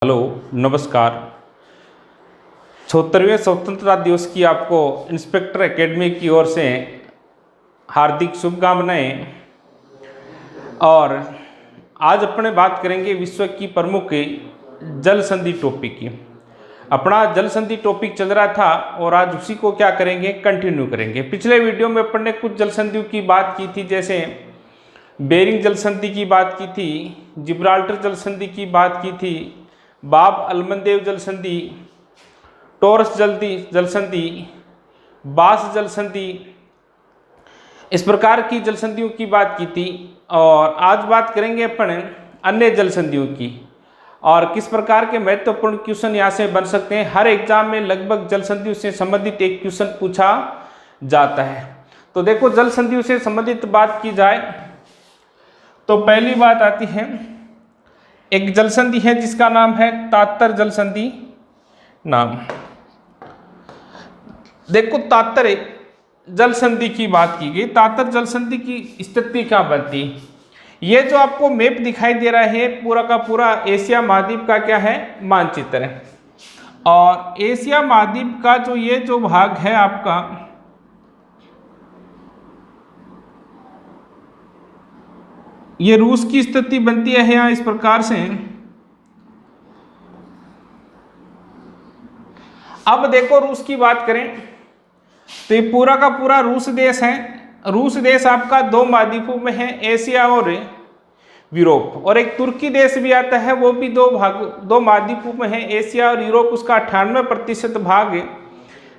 Hello, नमस्कार। 76वें स्वतंत्रता दिवस की आपको इंस्पेक्टर एकेडमी की ओर से हार्दिक शुभकामनाएं। और आज अपने बात करेंगे विश्व की प्रमुख जल संधि टॉपिक की। अपना जल संधि टॉपिक चल रहा था और आज उसी को क्या करेंगे, कंटिन्यू करेंगे। पिछले वीडियो में अपन ने कुछ जल संधियों की बात की थी, जैसे बेरिंग जल संधि की बात की थी, जिब्राल्टर जल संधि की बात की थी, बाब अलमंदेव जल संधि, टॉरस जल संधि, बास जल संधि, इस प्रकार की जल संधियों की बात की थी। और आज बात करेंगे अपन अन्य जल संधियों की और किस प्रकार के महत्वपूर्ण क्वेश्चन यहाँ से बन सकते हैं। हर एग्जाम में लगभग जल संधियों से संबंधित एक क्वेश्चन पूछा जाता है। तो देखो, जल संधियों से संबंधित बात की जाए तो पहली बात आती है, एक जल संधि है जिसका नाम है तात्तर जल संधि नाम। देखो, तात्तर जल संधि की बात की गई। तात्तर जल संधि की स्थिति क्या बनती है? ये जो आपको मैप दिखाई दे रहा है, पूरा का पूरा एशिया महाद्वीप का क्या है, मानचित्र है। और एशिया महाद्वीप का ये जो भाग है आपका, ये रूस की स्थिति बनती है यहाँ इस प्रकार से। अब देखो, रूस की बात करें तो ये पूरा का पूरा रूस देश है। रूस देश आपका दो महाद्वीपों में है, एशिया और यूरोप। और एक तुर्की देश भी आता है, वो भी दो महाद्वीपों में है, एशिया और यूरोप। उसका 98% भाग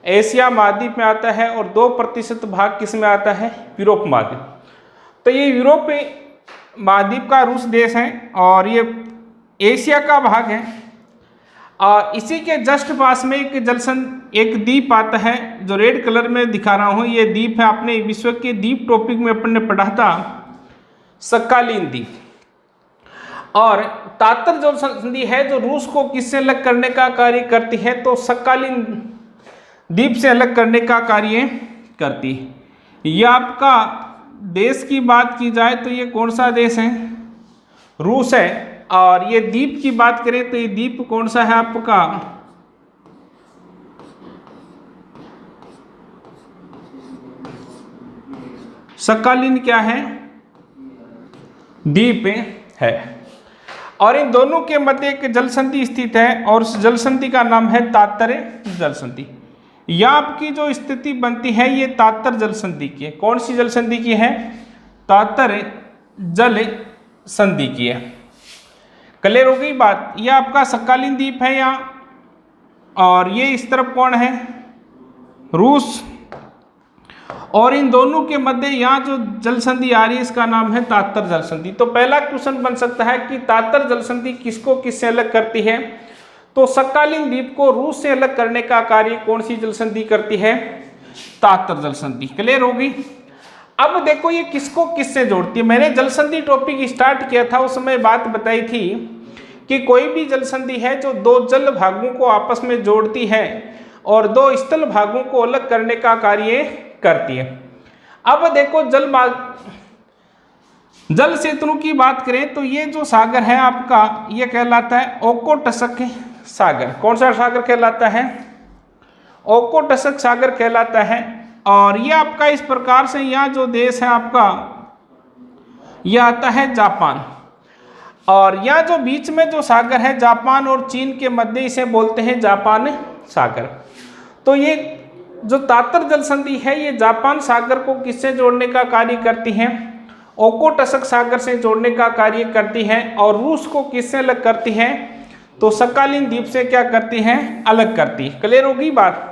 एशिया महाद्वीप में आता है और 2% भाग किस में आता है, यूरोप महाद्वीप। तो ये यूरोप महाद्वीप का रूस देश है और ये एशिया का भाग है। और इसी के जस्ट पास में एक द्वीप आता है जो रेड कलर में दिखा रहा हूँ। ये द्वीप है, आपने विश्व के द्वीप टॉपिक में अपन ने पढ़ा था, सक्कालिन द्वीप। और तात्तर जल संधि है जो रूस को किससे अलग करने का कार्य करती है, तो सक्कालिन द्वीप से अलग करने का कार्य करती है। यह आपका देश की बात की जाए तो ये कौन सा देश है, रूस है। और ये द्वीप की बात करें तो ये द्वीप कौन सा है आपका, सक्कालिन क्या है, द्वीप है। और इन दोनों के मध्य एक जल संधि स्थित है और उस जल संधि का नाम है तात्तर जल संधि। यह आपकी जो स्थिति बनती है ये तात्तर जल संधि की है। कौन सी जल संधि की है, तात्तर जल संधि की है। क्लियर हो गई बात। यह आपका सक्कालिन द्वीप है यहाँ, और ये इस तरफ कौन है, रूस। और इन दोनों के मध्य यहाँ जो जल संधि आ रही है इसका नाम है तात्तर जल संधि। तो पहला क्वेश्चन बन सकता है कि तात्तर जल संधि किसको किससे अलग करती है, तो सक्कालिन द्वीप को रूस से अलग करने का कार्य कौन सी जल संधि करती है, तात्तर जल संधि। क्लियर होगी। अब देखो, ये किसको किससे जोड़ती है। मैंने जल संधि टॉपिक स्टार्ट किया था, उस समय बात बताई थी कि कोई भी जल संधि है जो दो जल भागों को आपस में जोड़ती है और दो स्थल भागों को अलग करने का कार्य करती है। अब देखो, जल सेतुओं की बात करें तो ये जो सागर है आपका, ये कहलाता है ओकोटस्क सागर। कौन सा सागर कहलाता है, ओकोटस्क सागर कहलाता है। और ये आपका इस प्रकार से, यहाँ जो देश है आपका, यह आता है जापान। और यहाँ जो बीच में जो सागर है जापान और चीन के मध्य, इसे बोलते हैं जापान सागर। तो ये जो तात्तर जल संधि है ये जापान सागर को किससे जोड़ने का कार्य करती है, ओकोटस्क सागर से जोड़ने का कार्य करती है। और रूस को किससे अलग करती है, तो सक्कालिन द्वीप से क्या करती है, अलग करती है। क्लियर होगी बात।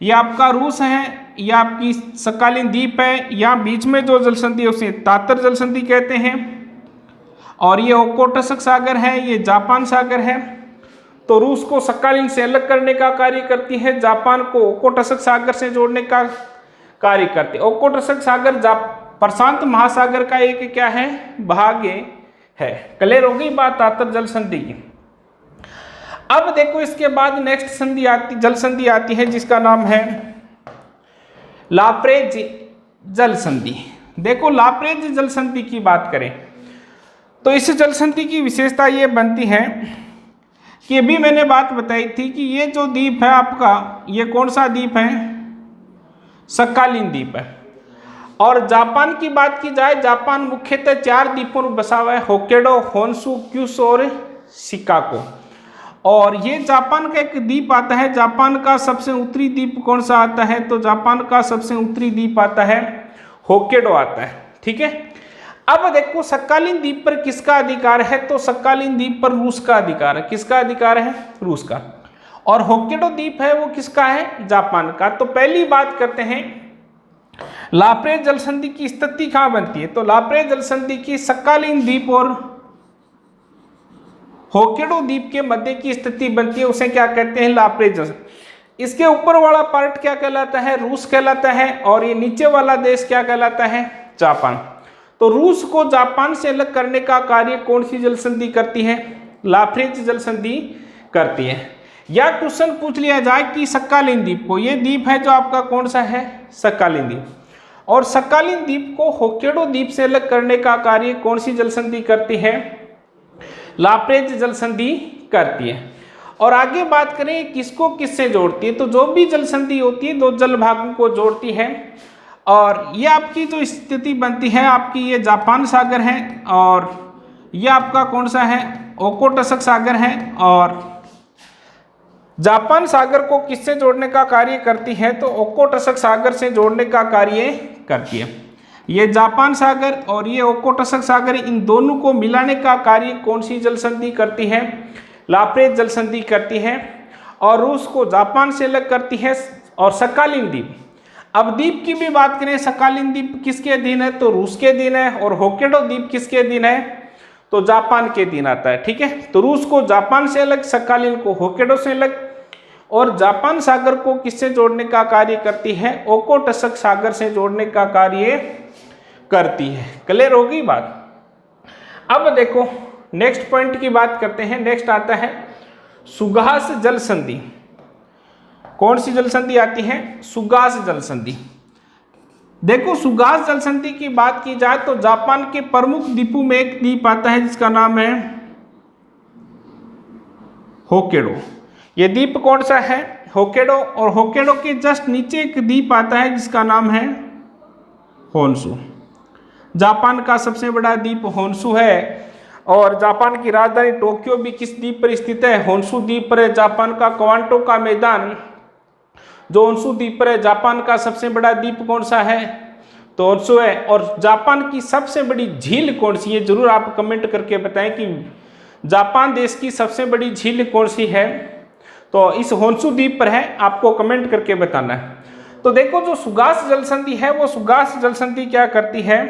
यह आपका रूस है, यह आपकी सक्कालिन द्वीप है, यहाँ बीच में जो जल संधि है उसे तात्तर जल संधि कहते हैं। और ये ओकोटस्क सागर है, ये जापान सागर है। तो रूस को सक्कालिन से अलग करने का कार्य करती है, जापान को ओकोटस्क सागर से जोड़ने का कार्य करती है। ओकोटस्क सागर प्रशांत महासागर का एक क्या है, भाग है। क्लियर हो गई बात तात्तर जल संधि की। अब देखो, इसके बाद नेक्स्ट जल संधि आती है जिसका नाम है लाप्रेज जल संधि। देखो, लाप्रेज जल संधि की बात करें तो इस जल संधि की विशेषता ये बनती है कि अभी मैंने बात बताई थी कि ये जो द्वीप है आपका, ये कौन सा द्वीप है, सक्कालिन द्वीप है। और जापान की बात की जाए, जापान मुख्यतः 4 द्वीपों पर बसा हुआ है, होक्काइडो, होन्शु, क्यूशु और शिकागो। और ये जापान का एक द्वीप आता है। जापान का सबसे उत्तरी द्वीप कौन सा आता है, तो जापान का सबसे उत्तरी द्वीप आता है होक्काइडो आता है, ठीक है। अब देखो सक्कालिन द्वीप पर किसका अधिकार है, तो सक्कालिन द्वीप पर रूस का अधिकार है। किसका अधिकार है, रूस का। और होक्काइडो द्वीप है वो किसका है, जापान का। तो पहली बात करते हैं, लाप्रेज जल संधि की स्थिति कहां बनती है, तो लाप्रेज जल संधि की सक्कालिन द्वीप और होक्काइडो द्वीप के मध्य की स्थिति बनती है, उसे क्या कहते हैं, लाप्रेज जल। इसके ऊपर वाला पार्ट क्या कहलाता है, रूस कहलाता है, और ये नीचे वाला देश क्या कहलाता है, जापान। तो रूस को जापान से अलग करने का कार्य कौन सी जल संधि करती है, लाप्रेज जल संधि करती है। या क्वेश्चन पूछ लिया जाए कि सक्कालिन द्वीप को, ये द्वीप है जो आपका कौन सा है, सक्कालिन द्वीप, और सक्कालिन द्वीप को होक्काइडो द्वीप से अलग करने का कार्य कौन सी जल संधि करती है, लाप्रेज जल संधि करती है। और आगे बात करें किसको किससे जोड़ती है, तो जो भी जल संधि होती है 2 जल भागों को जोड़ती है। और ये आपकी जो स्थिति बनती है आपकी, ये जापान सागर है, और ये आपका कौन सा है, ओखोटस्क सागर है। और जापान सागर को किससे जोड़ने का कार्य करती है, तो ओखोटस्क सागर से जोड़ने का कार्य करती है। ये जापान सागर और ये ओखोटस्क सागर, इन दोनों को मिलाने का कार्य कौन सी जल संधि करती है, लाप्रेज जल संधि करती है। और रूस को जापान से अलग करती है। और सक्कालिन द्वीप, अब द्वीप की भी बात करें, सक्कालिन द्वीप किसके अधीन है, तो रूस के अधीन है। और होक्काइडो द्वीप किसके अधीन है, तो जापान के अधीन आता है, ठीक है। तो रूस को जापान से अलग, सक्कालिन को होक्काइडो से अलग, और जापान सागर को किससे जोड़ने का कार्य करती है, ओखोटस्क सागर से जोड़ने का कार्य करती है। क्लियर होगी बात। अब देखो नेक्स्ट पॉइंट की बात करते हैं। नेक्स्ट आता है सुगास जल संधि। कौन सी जल संधि आती है, सुगास जल संधि। देखो सुगास जल संधि की बात की जाए तो जापान के प्रमुख द्वीपों में एक द्वीप आता है जिसका नाम है होक्काइडो। ये द्वीप कौन सा है, होक्काइडो। और होक्काइडो के जस्ट नीचे एक द्वीप आता है जिसका नाम है होन्शु। जापान का सबसे बड़ा द्वीप होन्शु है। और जापान की राजधानी टोक्यो भी किस द्वीप पर स्थित है, होन्शु द्वीप पर है। जापान का क्वांटो का मैदान जो होन्शु द्वीप पर है। जापान का सबसे बड़ा द्वीप कौन सा है, तो होन्शु है। और जापान की सबसे बड़ी झील कौन सी है, जरूर आप कमेंट करके बताएं कि जापान देश की सबसे बड़ी झील कौन सी है, तो इस होन्शु द्वीप पर है, आपको कमेंट करके बताना है। तो देखो जो सुगास जल संधि है, वो सुगास जल संधि क्या करती है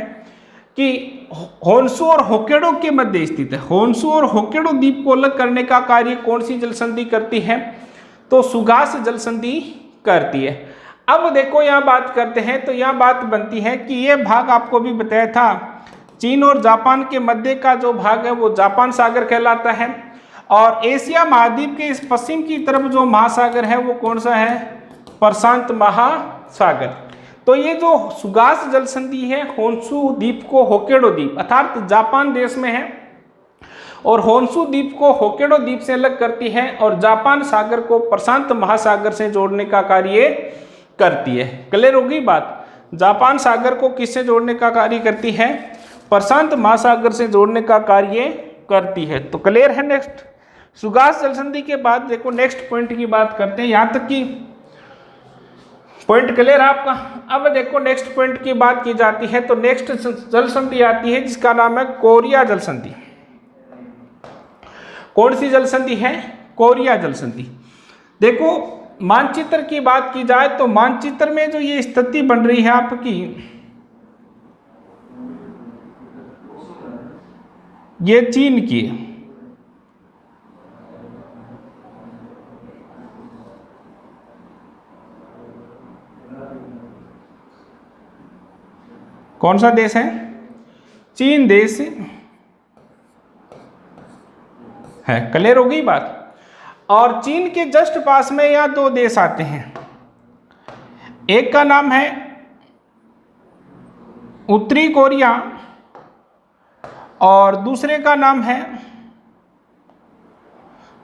कि होन्शु और होक्काइडो के मध्य स्थित है। होन्शु और होक्काइडो द्वीप को अलग करने का कार्य कौन सी जल संधि करती है, तो सुगास जल संधि करती है। अब देखो यहाँ बात करते हैं, तो यहाँ बात बनती है कि ये भाग आपको भी बताया था, चीन और जापान के मध्य का जो भाग है वो जापान सागर कहलाता है। और एशिया महाद्वीप के इस पश्चिम की तरफ जो महासागर है वो कौन सा है, प्रशांत महासागर। तो ये जो सुगास जल संधि है होन्शु द्वीप को होक्काइडो द्वीप अर्थात जापान देश में है, और होन्शु द्वीप को होक्काइडो द्वीप से अलग करती है, और जापान सागर को प्रशांत महासागर से जोड़ने का कार्य करती है। क्लियर होगी बात। जापान सागर को किससे जोड़ने का कार्य करती है, प्रशांत महासागर से जोड़ने का कार्य करती है। तो क्लियर है। नेक्स्ट सुगास जल संधि के बाद देखो नेक्स्ट पॉइंट की बात करते हैं। यहाँ तक की पॉइंट क्लियर है आपका। अब देखो नेक्स्ट पॉइंट की बात की जाती है, तो नेक्स्ट जल संधि आती है जिसका नाम है कोरिया जल संधि। कौन सी जल संधि है, कोरिया जल संधि। देखो मानचित्र की बात की जाए तो मानचित्र में जो ये स्थिति बन रही है आपकी, ये चीन की है। कौन सा देश है, चीन देश है। क्लियर हो गई बात। और चीन के जस्ट पास में यहाँ 2 देश आते हैं। एक का नाम है उत्तरी कोरिया और दूसरे का नाम है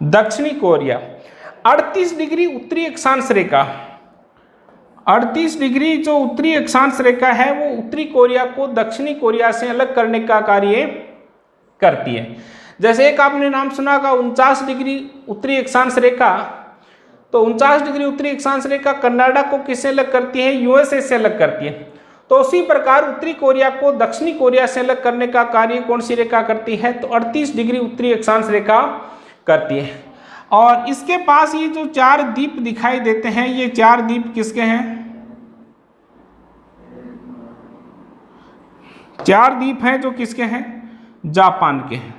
दक्षिणी कोरिया। 38 डिग्री उत्तरी अक्षांश रेखा, 38 डिग्री जो उत्तरी अक्षांश रेखा है वो उत्तरी कोरिया को दक्षिणी कोरिया से अलग करने का कार्य करती है। जैसे एक आपने नाम सुना होगा 49 डिग्री उत्तरी अक्षांश रेखा, तो 49 डिग्री उत्तरी अक्षांश रेखा कनाडा को किससे अलग करती है? यूएसए से अलग करती है। तो उसी प्रकार उत्तरी कोरिया को दक्षिणी कोरिया से अलग करने का कार्य कौन सी रेखा करती है? तो 38 डिग्री उत्तरी अक्षांश रेखा करती है। और इसके पास ये जो 4 द्वीप दिखाई देते हैं, ये 4 द्वीप किसके हैं? 4 द्वीप हैं जो किसके हैं? जापान के हैं।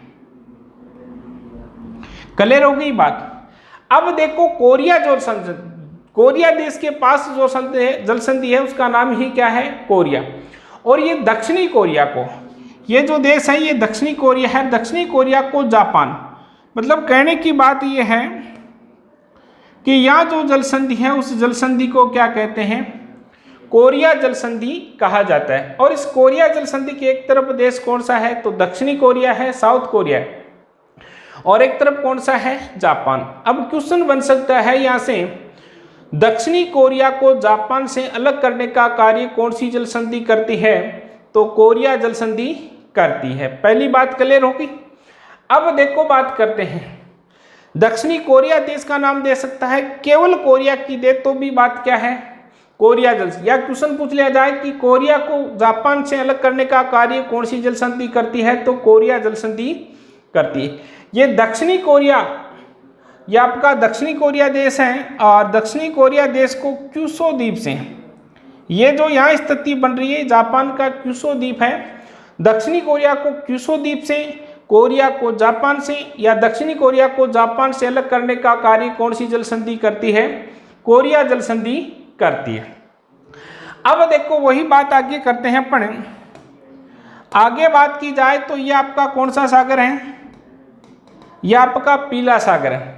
क्लियर हो गई बात। अब देखो कोरिया जो कोरिया देश के पास जो जल संधि है उसका नाम ही क्या है? कोरिया। और ये दक्षिणी कोरिया को, ये जो देश है ये दक्षिणी कोरिया है, दक्षिणी कोरिया को जापान, मतलब कहने की बात ये है कि यहाँ जो जल संधि है उस जल संधि को क्या कहते हैं? कोरिया जल संधि कहा जाता है। और इस कोरिया जल संधि के एक तरफ देश कौन सा है? तो दक्षिणी कोरिया है, साउथ कोरिया है, और एक तरफ कौन सा है? जापान। अब क्वेश्चन बन सकता है यहाँ से, दक्षिणी कोरिया को जापान से अलग करने का कार्य कौन सी जल संधि करती है? तो कोरिया जल संधि करती है। पहली बात क्लियर होगी। अब देखो बात करते हैं, दक्षिणी कोरिया देश का नाम दे सकता है, केवल कोरिया की दे तो भी बात क्या है? कोरिया जल संधि। या क्वेश्चन पूछ लिया जाए कि कोरिया को जापान से अलग करने का कार्य कौन सी जल संधि करती है? तो कोरिया जल संधि करती है। ये दक्षिणी कोरिया, ये आपका दक्षिणी कोरिया देश है, और दक्षिणी कोरिया देश को क्यूशो द्वीप से, ये जो यहाँ स्थिति बन रही है जापान का क्यूशो द्वीप है, दक्षिणी कोरिया को क्यूशो द्वीप से, कोरिया को जापान से, या दक्षिणी कोरिया को जापान से अलग करने का कार्य कौन सी जल संधि करती है? कोरिया जल संधि करती है। अब देखो वही बात आगे करते हैं अपन। आगे बात की जाए तो ये आपका कौन सा सागर है? ये आपका पीला सागर है।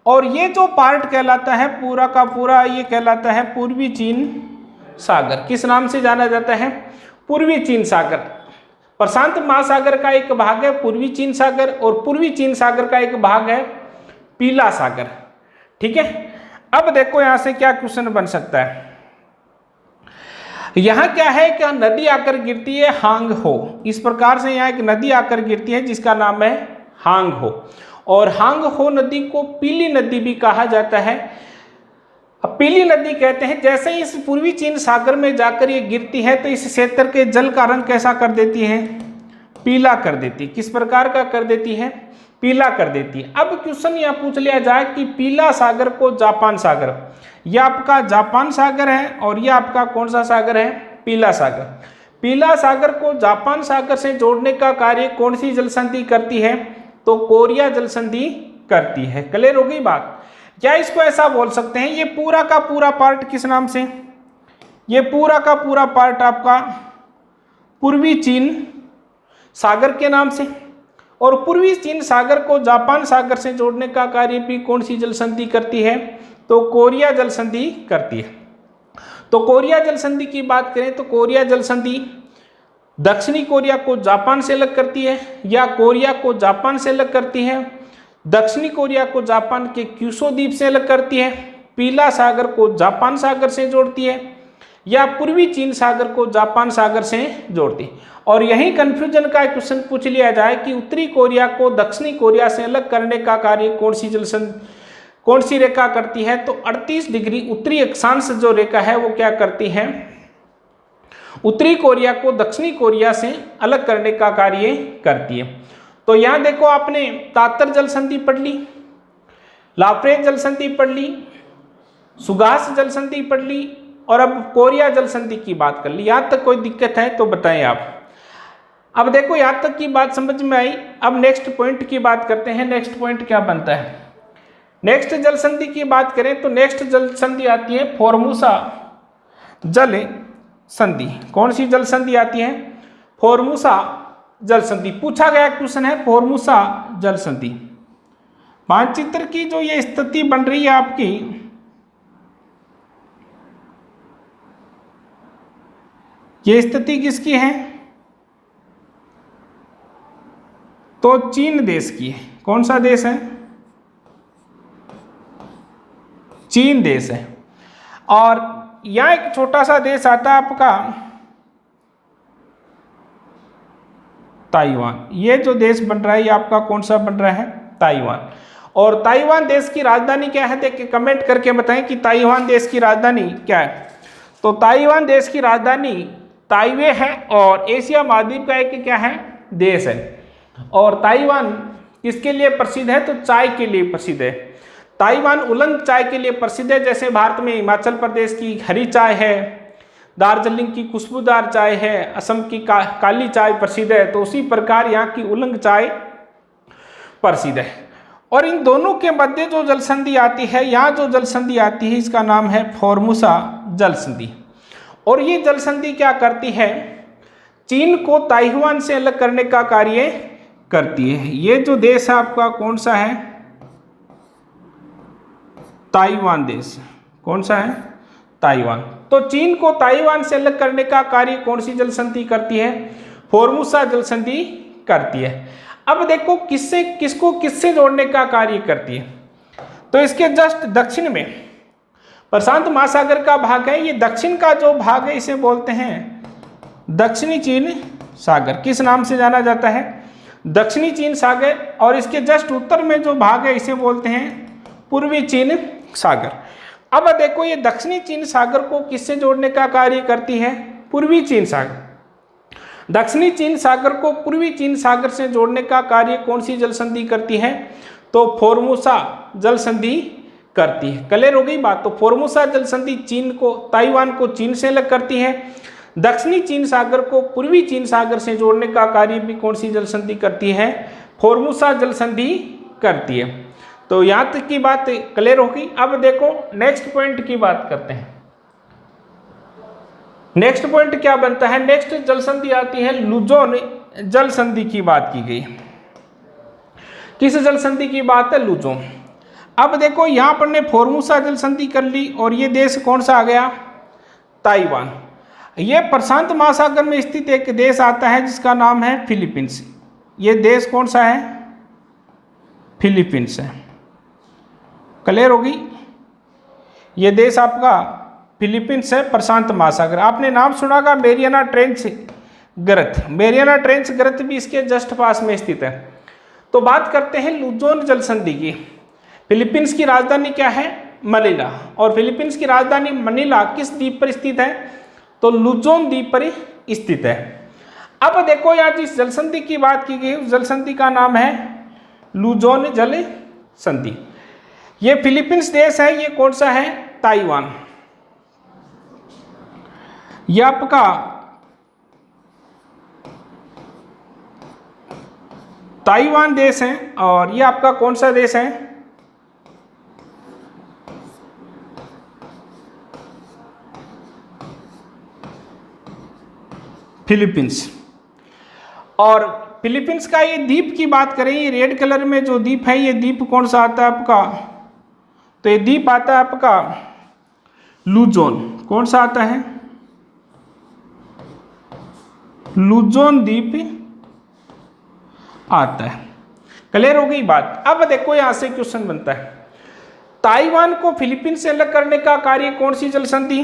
और ये जो पार्ट कहलाता है पूरा का पूरा, ये कहलाता है पूर्वी चीन सागर। किस नाम से जाना जाता है? पूर्वी चीन सागर। प्रशांत महासागर का एक भाग है पूर्वी चीन सागर, और पूर्वी चीन सागर का एक भाग है पीला सागर। ठीक है। अब देखो यहां से क्या क्वेश्चन बन सकता है। यहां क्या है? क्या नदी आकर गिरती है? हांग हो। इस प्रकार से यहाँ एक नदी आकर गिरती है जिसका नाम है हांग हो। और हांग हो नदी को पीली नदी भी कहा जाता है। अब पीली नदी कहते हैं जैसे ही इस पूर्वी चीन सागर में जाकर ये गिरती है तो इस क्षेत्र के जल का रंग कैसा कर देती है? पीला कर देती है। किस प्रकार का कर देती है? पीला कर देती है। अब क्वेश्चन यहाँ पूछ लिया जाए कि पीला सागर को जापान सागर, यह आपका जापान सागर है और यह आपका कौन सा सागर है? पीला सागर। पीला सागर को जापान सागर से जोड़ने का कार्य कौन सी जल संधि करती है? तो कोरिया जल संधि करती है। क्लियर हो गई बात। क्या इसको ऐसा बोल सकते हैं, ये पूरा का पूरा पार्ट किस नाम से? ये पूरा का पूरा पार्ट आपका पूर्वी चीन सागर के नाम से, और पूर्वी चीन सागर को जापान सागर से जोड़ने का कार्य भी कौन सी जल संधि करती है? तो कोरिया जल संधि करती है। तो कोरिया जल संधि की बात करें तो कोरिया जल संधि दक्षिणी कोरिया को जापान से अलग करती है, या कोरिया को जापान से अलग करती है, दक्षिणी कोरिया को जापान के क्यूशो द्वीप से अलग करती है, पीला सागर को जापान सागर से जोड़ती है, या पूर्वी चीन सागर को जापान सागर से जोड़ती है। और यही कंफ्यूजन का क्वेश्चन पूछ लिया जाए कि उत्तरी कोरिया को दक्षिणी कोरिया से अलग करने का कार्य कौन सी रेखा करती है? तो 38 डिग्री उत्तरी अक्षांश जो रेखा है वो क्या करती है? उत्तरी कोरिया को दक्षिणी कोरिया से अलग करने का कार्य करती है। तो यहाँ देखो आपने तातर जल संधि पढ़ ली, लाफ्रेज जल संधि पढ़ ली, सुगास जल संधि पढ़ ली, और अब कोरिया जल संधि की बात कर ली। यहाँ तक कोई दिक्कत है तो बताएं आप। अब देखो यहाँ तक की बात समझ में आई। अब नेक्स्ट पॉइंट की बात करते हैं। नेक्स्ट पॉइंट क्या बनता है? नेक्स्ट जल संधि की बात करें तो नेक्स्ट जल संधि आती है फॉर्मोसा जल संधि। कौन सी जल संधि आती है? फॉर्मोसा जल संधि। पूछा गया क्वेश्चन है फॉर्मोसा जल संधि। मानचित्र की जो ये स्थिति बन रही है आपकी, ये स्थिति किसकी है? तो चीन देश की है। कौन सा देश है? चीन देश है। और यहाँ एक छोटा सा देश आता है आपका ताइवान। ये जो देश बन रहा है ये आपका कौन सा बन रहा है? ताइवान। और ताइवान देश की राजधानी क्या है? देखिए कमेंट करके बताएं कि ताइवान देश की राजधानी क्या है। तो ताइवान देश की राजधानी ताइवे है और एशिया महाद्वीप का एक क्या है? देश है। और ताइवान किसके लिए प्रसिद्ध है? तो चाय के लिए प्रसिद्ध है। ताइवान उलंग चाय के लिए प्रसिद्ध है। जैसे भारत में हिमाचल प्रदेश की हरी चाय है, दार्जिलिंग की खुशबूदार चाय है, असम की काली चाय प्रसिद्ध है, तो उसी प्रकार यहाँ की उलंग चाय प्रसिद्ध है। और इन दोनों के मध्य जो जल संधि आती है, यहाँ जो जल संधि आती है इसका नाम है फॉर्मोसा जल संधि। और ये जल संधि क्या करती है? चीन को ताइवान से अलग करने का कार्य करती है। ये जो देश है आपका कौन सा है? ताइवान देश। कौन सा है? ताइवान। तो चीन को ताइवान से अलग करने का कार्य कौन सी जल संधि करती है? फॉर्मोसा जल संधि करती है। अब देखो किसको किससे जोड़ने का कार्य करती है। तो इसके जस्ट दक्षिण में प्रशांत महासागर का भाग है। ये दक्षिण का जो भाग है इसे बोलते हैं दक्षिणी चीन सागर। किस नाम से जाना जाता है? दक्षिणी चीन सागर। और इसके जस्ट उत्तर में जो भाग है इसे बोलते हैं पूर्वी चीन सागर। अब देखो ये दक्षिणी चीन सागर को किससे जोड़ने का कार्य करती है? पूर्वी चीन सागर। दक्षिणी चीन सागर को पूर्वी चीन सागर से जोड़ने का कार्य कौन सी जल संधि करती है? तो फॉर्मोसा जल संधि करती है। क्लियर हो गई बात। तो फॉर्मोसा जल संधि चीन को, ताइवान को चीन से अलग करती है। दक्षिणी चीन सागर को पूर्वी चीन सागर से जोड़ने का कार्य भी कौन सी जल संधि करती है? फॉर्मोसा जल संधि करती है। तो यहाँ तक की बात क्लियर होगी। अब देखो नेक्स्ट पॉइंट की बात करते हैं। नेक्स्ट पॉइंट क्या बनता है? नेक्स्ट जल संधि आती है लुजोन जल संधि की बात की गई। किस जल संधि की बात है? लुजोन। अब देखो यहाँ पर ने फॉर्मोसा जल संधि कर ली और ये देश कौन सा आ गया? ताइवान। ये प्रशांत महासागर में स्थित एक देश आता है जिसका नाम है फिलीपींस। ये देश कौन सा है? फिलीपींस है। क्लियर होगी। ये देश आपका फिलीपींस है, प्रशांत महासागर। आपने नाम सुना होगा मेरियाना ट्रेंच गर्त। मेरियाना ट्रेंच गर्त भी इसके जस्ट पास में स्थित है। तो बात करते हैं लुजोन जल संधि की। फिलीपींस की राजधानी क्या है? मनीला। और फिलीपींस की राजधानी मनीला किस द्वीप पर स्थित है? तो लुजोन द्वीप पर स्थित है। अब देखो यहाँ जिस जल संधि की बात की गई उस जल संधि का नाम है लुजोन जल संधि। ये फिलीपींस देश है, ये कौन सा है? ताइवान। यह आपका ताइवान देश है। और ये आपका कौन सा देश है? फिलीपींस। और फिलीपींस का ये द्वीप की बात करें, ये रेड कलर में जो द्वीप है ये द्वीप कौन सा आता है आपका? तो ये द्वीप आता है आपका लुजोन। कौन सा आता है? लुजोन द्वीप आता है। क्लियर हो गई बात। अब देखो यहां से क्वेश्चन बनता है, ताइवान को फिलीपींस से अलग करने का कार्य कौन सी जल संधि?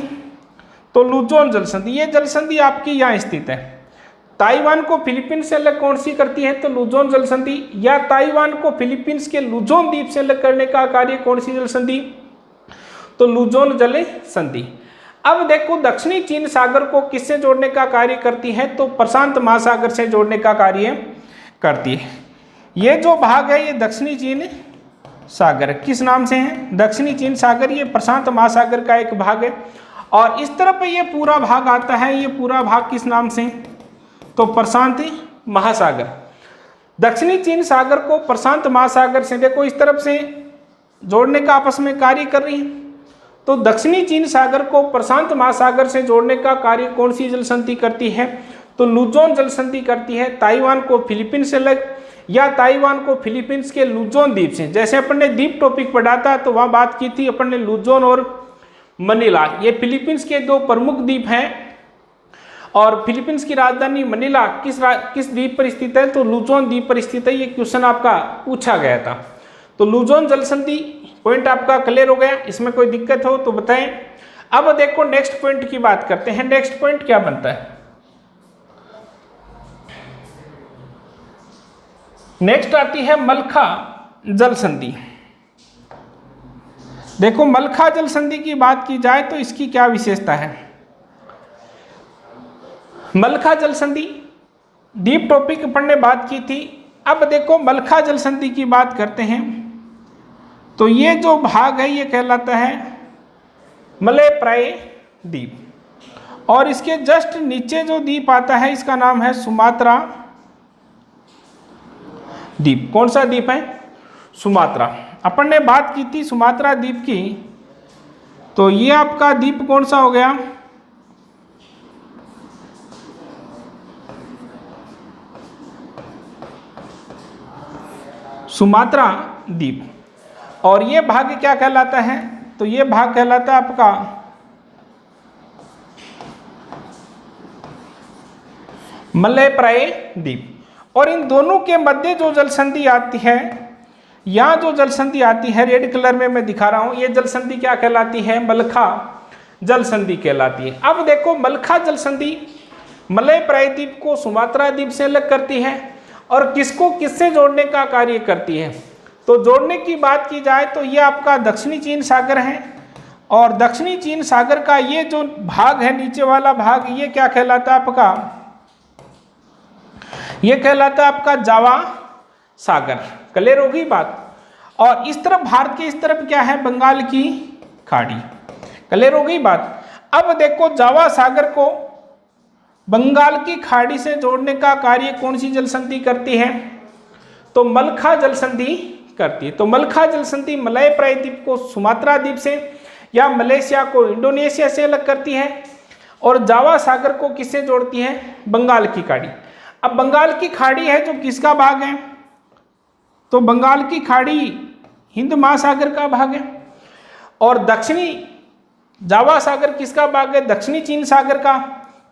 तो लुजोन जल संधि। ये जल संधि आपकी यहाँ स्थित है। ताइवान को फिलीपींस से अलग कौन सी करती है? तो लुजोन जल संधि। या ताइवान को फिलीपींस के लुजोन द्वीप से अलग करने का कार्य कौन सी जल संधि? तो लुजोन जल संधि। अब देखो दक्षिणी चीन सागर को किससे जोड़ने का कार्य करती है? तो प्रशांत महासागर से जोड़ने का कार्य करती है। ये जो भाग है ये दक्षिणी चीन सागर किस नाम से है? दक्षिणी चीन सागर। ये प्रशांत महासागर का एक भाग है। और इस तरफ ये पूरा भाग आता है, ये पूरा भाग किस नाम से? तो प्रशांत महासागर। दक्षिणी चीन सागर को प्रशांत महासागर से देखो इस तरफ से जोड़ने का आपस में कार्य कर रही है। तो दक्षिणी चीन सागर को प्रशांत महासागर से जोड़ने का कार्य कौन सी जल संधि करती है? तो लुजोन जल संधि करती है। ताइवान को फिलीपींस से अलग या ताइवान को फिलीपींस के लुजोन द्वीप से। जैसे अपन ने द्वीप टॉपिक पढ़ा था तो वहाँ बात की थी अपन ने लुजोन और मनीला, ये फिलीपींस के दो प्रमुख द्वीप हैं। और फिलीपींस की राजधानी मनीला किस द्वीप पर स्थित है? तो लुजोन द्वीप पर स्थित है। ये क्वेश्चन आपका पूछा गया था। तो लुजोन जल संधि पॉइंट आपका क्लियर हो गया, इसमें कोई दिक्कत हो तो बताएं। अब देखो नेक्स्ट पॉइंट की बात करते हैं। नेक्स्ट पॉइंट क्या बनता है? नेक्स्ट आती है मलखा जल संधि। देखो मलखा जल संधि की बात की जाए तो इसकी क्या विशेषता है? मलखा जल संधि डीप टॉपिक पढ़ने बात की थी। अब देखो मलखा जल संधि की बात करते हैं तो ये जो भाग है ये कहलाता है मलय प्राय द्वीप, और इसके जस्ट नीचे जो द्वीप आता है इसका नाम है सुमात्रा द्वीप। कौन सा द्वीप है? सुमात्रा। अपन ने बात की थी सुमात्रा द्वीप की, तो ये आपका द्वीप कौन सा हो गया? सुमात्रा द्वीप। और ये भाग क्या कहलाता है? तो ये भाग कहलाता है आपका मलय प्राय द्वीप। और इन दोनों के मध्य जो जल संधि आती है, यहाँ जो जल संधि आती है रेड कलर में मैं दिखा रहा हूं, ये जल संधि क्या कहलाती है? मलखा जल संधि कहलाती है। अब देखो मलखा जल संधि मलय प्राय द्वीप को सुमात्रा द्वीप से अलग करती है और किसको किससे जोड़ने का कार्य करती है? तो जोड़ने की बात की जाए तो ये आपका दक्षिणी चीन सागर है, और दक्षिणी चीन सागर का ये जो भाग है नीचे वाला भाग, ये क्या कहलाता है आपका? ये कहलाता है आपका जावा सागर। क्लियर होगी बात? और इस तरफ भारत के इस तरफ क्या है? बंगाल की खाड़ी। क्लियर हो गई बात? अब देखो जावा सागर को बंगाल की खाड़ी से जोड़ने का कार्य कौन सी जल संधि करती है? तो मलखा जल संधि करती है। तो मलखा जल संधि मलय प्राय द्वीप को सुमात्रा द्वीप से या मलेशिया को इंडोनेशिया से अलग करती है, और जावा सागर को किससे जोड़ती है? बंगाल की खाड़ी। अब बंगाल की खाड़ी है जो किसका भाग है? तो बंगाल की खाड़ी हिंद महासागर का भाग है, और दक्षिणी जावा सागर किसका भाग है? दक्षिणी चीन सागर का।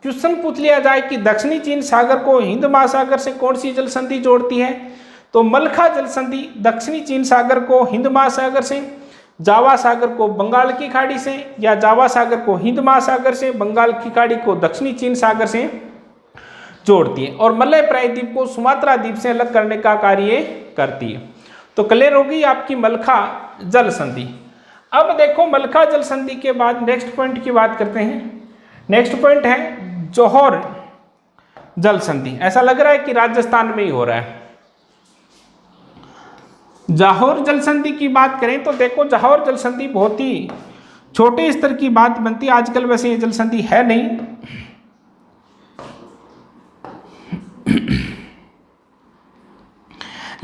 क्वेश्चन पूछ लिया जाए कि दक्षिणी चीन सागर को हिंद महासागर से कौन सी जल संधि जोड़ती है? तो मलखा जल संधि दक्षिणी चीन सागर को हिंद महासागर से, जावा सागर को बंगाल की खाड़ी से, या जावा सागर को हिंद महासागर से, बंगाल की खाड़ी को दक्षिणी चीन सागर से जोड़ती है, और मलय प्राय द्वीप को सुमात्रा द्वीप से अलग करने का कार्य करती है। तो क्लियर होगी आपकी मलखा जल संधि। अब देखो मलखा जल संधि के बाद नेक्स्ट पॉइंट की बात करते हैं। नेक्स्ट पॉइंट है जौहर जल संधि। ऐसा लग रहा है कि राजस्थान में ही हो रहा है। जौहर जल संधि की बात करें तो देखो जौहर जल संधि बहुत ही छोटे स्तर की बात बनती है आजकल, वैसे ये जल संधि है नहीं।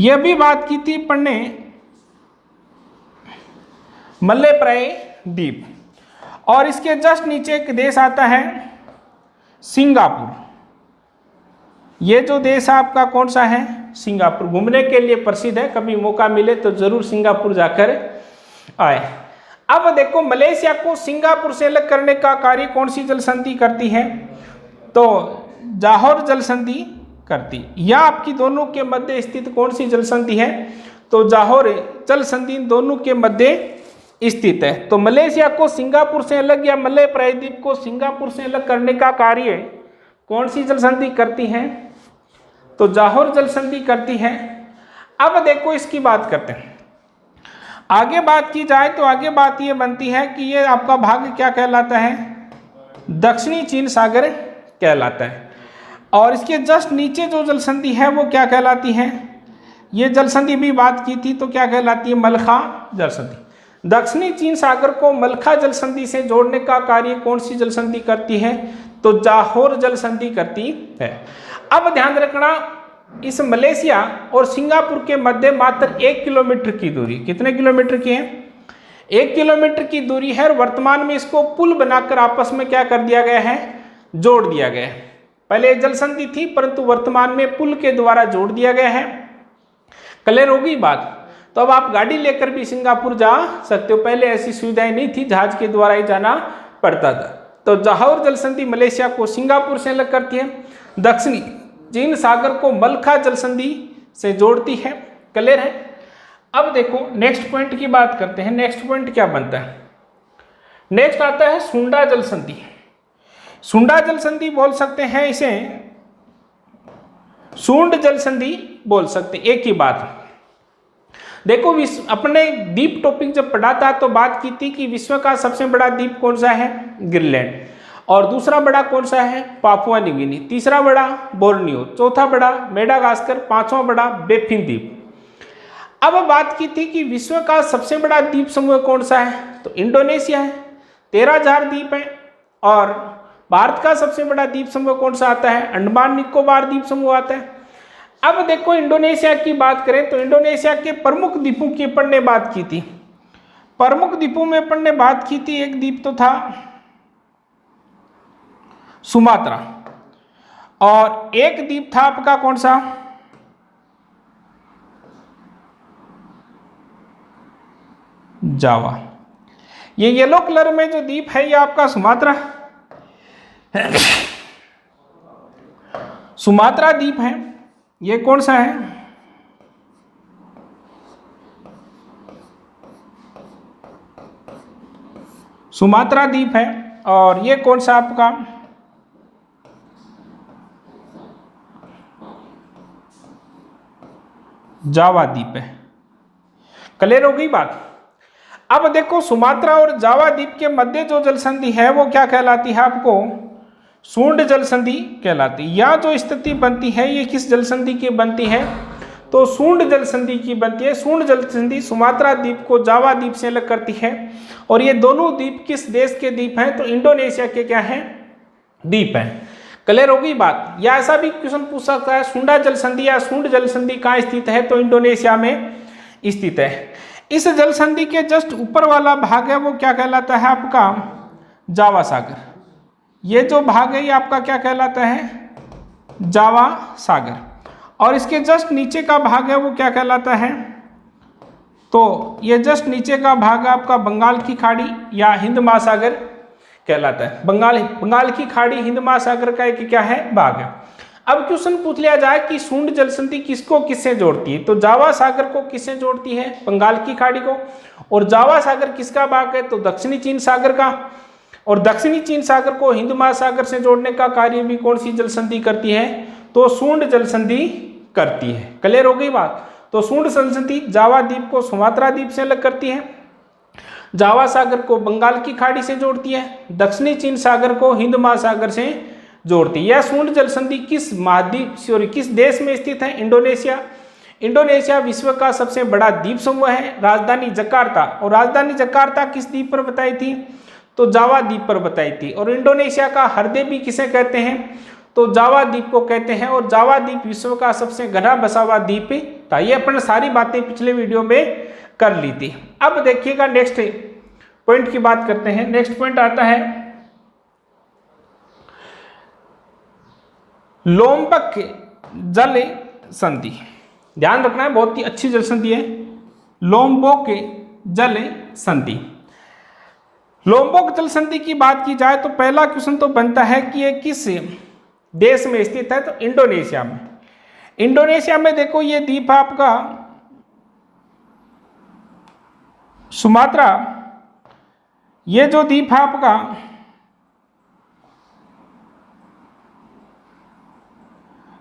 यह भी बात की थी पढ़ने मलय प्राय द्वीप, और इसके जस्ट नीचे एक देश आता है सिंगापुर। ये जो देश आपका कौन सा है? सिंगापुर। घूमने के लिए प्रसिद्ध है, कभी मौका मिले तो जरूर सिंगापुर जाकर आए। अब देखो मलेशिया को सिंगापुर से अलग करने का कार्य कौन सी जल संधि करती है? तो जौहर जल संधि करती। या आपकी दोनों के मध्य स्थित कौन सी जल संधि है? तो जौहर जल संधि दोनों के मध्य स्थित है। तो मलेशिया को सिंगापुर से अलग या मलय प्राय द्वीप को सिंगापुर से अलग करने का कार्य कौन सी जल संधि करती है? तो जौहर जल संधि करती है। अब देखो इसकी बात करते हैं। आगे बात की जाए तो आगे बात ये बनती है कि ये आपका भाग क्या कहलाता है? दक्षिणी चीन सागर कहलाता है, और इसके जस्ट नीचे जो जल संधि है वो क्या कहलाती है? ये जल संधि भी बात की थी तो क्या कहलाती है? मलखा जल संधि। दक्षिणी चीन सागर को मलखा जल संधि से जोड़ने का कार्य कौन सी जल संधि करती है? तो जौहर जल संधि करती है। अब ध्यान रखना, इस मलेशिया और सिंगापुर के मध्य मात्र 1 किलोमीटर की दूरी, कितने किलोमीटर की है? 1 किलोमीटर की दूरी है, और वर्तमान में इसको पुल बनाकर आपस में क्या कर दिया गया है? जोड़ दिया गया है। पहले जल संधि थी परंतु वर्तमान में पुल के द्वारा जोड़ दिया गया है। क्लियर होगी बात? तो अब आप गाड़ी लेकर भी सिंगापुर जा सकते हो, पहले ऐसी सुविधाएं नहीं थी, जहाज के द्वारा ही जाना पड़ता था। तो जौहर जल संधि मलेशिया को सिंगापुर से अलग करती है, दक्षिणी चीन सागर को मलखा जल संधि से जोड़ती है। क्लियर है? अब देखो नेक्स्ट पॉइंट की बात करते हैं। नेक्स्ट पॉइंट क्या बनता है? नेक्स्ट आता है सुंडा जल संधि। सुंडा जल संधि बोल सकते हैं, इसे सूंड जल संधि बोल सकते, एक ही बात। देखो अपने द्वीप टॉपिक जब पढ़ा था तो बात की थी कि विश्व का सबसे बड़ा द्वीप कौन सा है? ग्रीनलैंड। और दूसरा बड़ा कौन सा है? Papua New Guinea. तीसरा बड़ा बोर्नियो, चौथा बड़ा मेडागास्कर, पांचवा बड़ा बेफिन द्वीप। अब बात की थी कि विश्व का सबसे बड़ा द्वीप समूह कौन सा है? तो इंडोनेशिया है, 13,000 द्वीप है। और भारत का सबसे बड़ा द्वीप समूह कौन सा आता है? अंडमान निकोबार द्वीप समूह आता है। अब देखो इंडोनेशिया की बात करें तो इंडोनेशिया के प्रमुख द्वीपों की अपन ने बात की थी। प्रमुख द्वीपों में अपन ने बात की थी, एक द्वीप तो था सुमात्रा, और एक द्वीप था आपका कौन सा? जावा। ये येलो कलर में जो द्वीप है ये आपका सुमात्रा सुमात्रा द्वीप है। ये कौन सा है? सुमात्रा द्वीप है। और ये कौन सा आपका? जावा द्वीप है। क्लियर हो गई बात? अब देखो सुमात्रा और जावा द्वीप के मध्य जो जल संधि है वो क्या कहलाती है आपको? सूंड जल संधि कहलाती है। या जो स्थिति बनती है ये किस जल संधि की बनती है? तो सूंड जल संधि की बनती है। सूंड जल संधि सुमात्रा द्वीप को जावा द्वीप से अलग करती है। और ये दोनों द्वीप किस देश के द्वीप हैं? तो इंडोनेशिया के क्या है? द्वीप हैं। क्लियर हो गई बात? या ऐसा भी क्वेश्चन पूछ सकता है, सुंडा जल संधि या सूंड जल संधि कहाँ स्थित है? तो इंडोनेशिया में स्थित है। इस जल संधि के जस्ट ऊपर वाला भाग है वो क्या कहलाता है आपका? जावा सागर। ये जो भाग है ये आपका क्या कहलाता है? जावा सागर। और इसके जस्ट नीचे का भाग है वो क्या कहलाता है? तो ये जस्ट नीचे का भाग आपका बंगाल की खाड़ी या हिंद महासागर कहलाता है। बंगाल की खाड़ी हिंद महासागर का एक क्या है? भाग है। अब क्वेश्चन पूछ लिया जाए कि सूंड जल संधि किसको किससे जोड़ती है? तो जावा सागर को किससे जोड़ती है? बंगाल की खाड़ी को। और जावा सागर किसका भाग है? तो दक्षिणी चीन सागर का। और दक्षिणी चीन सागर को हिंद महासागर से जोड़ने का कार्य भी कौन सी जल संधि करती है? तो सूंड जल संधि करती है। क्लियर हो गई बात? तो सूंड जल संधि जावा द्वीप को सुमात्रा द्वीप से अलग करती है, जावा सागर को बंगाल की खाड़ी से जोड़ती है, दक्षिणी चीन सागर को हिंद महासागर से जोड़ती है। यह सूंड जल संधि किस महाद्वीप किस देश में स्थित है? इंडोनेशिया। इंडोनेशिया विश्व का सबसे बड़ा द्वीप समूह है। राजधानी जकार्ता। और राजधानी जकार्ता किस द्वीप पर बताई थी? तो जावा द्वीप पर बताई थी। और इंडोनेशिया का हृदय भी किसे कहते हैं? तो जावा द्वीप को कहते हैं। और जावा द्वीप विश्व का सबसे घना बसा हुआ द्वीप था। ये अपन सारी बातें पिछले वीडियो में कर ली थी। अब देखिएगा नेक्स्ट पॉइंट की बात करते हैं। नेक्स्ट पॉइंट आता है लोम्बक जल संधि। ध्यान रखना है, बहुत ही अच्छी जल संधि है लोम्बोक जल संधि। लोम्बोक जल संधि की बात की जाए तो पहला क्वेश्चन तो बनता है कि ये किस देश में स्थित है? तो इंडोनेशिया में। इंडोनेशिया में देखो ये द्वीप आपका सुमात्रा, ये जो द्वीप है आपका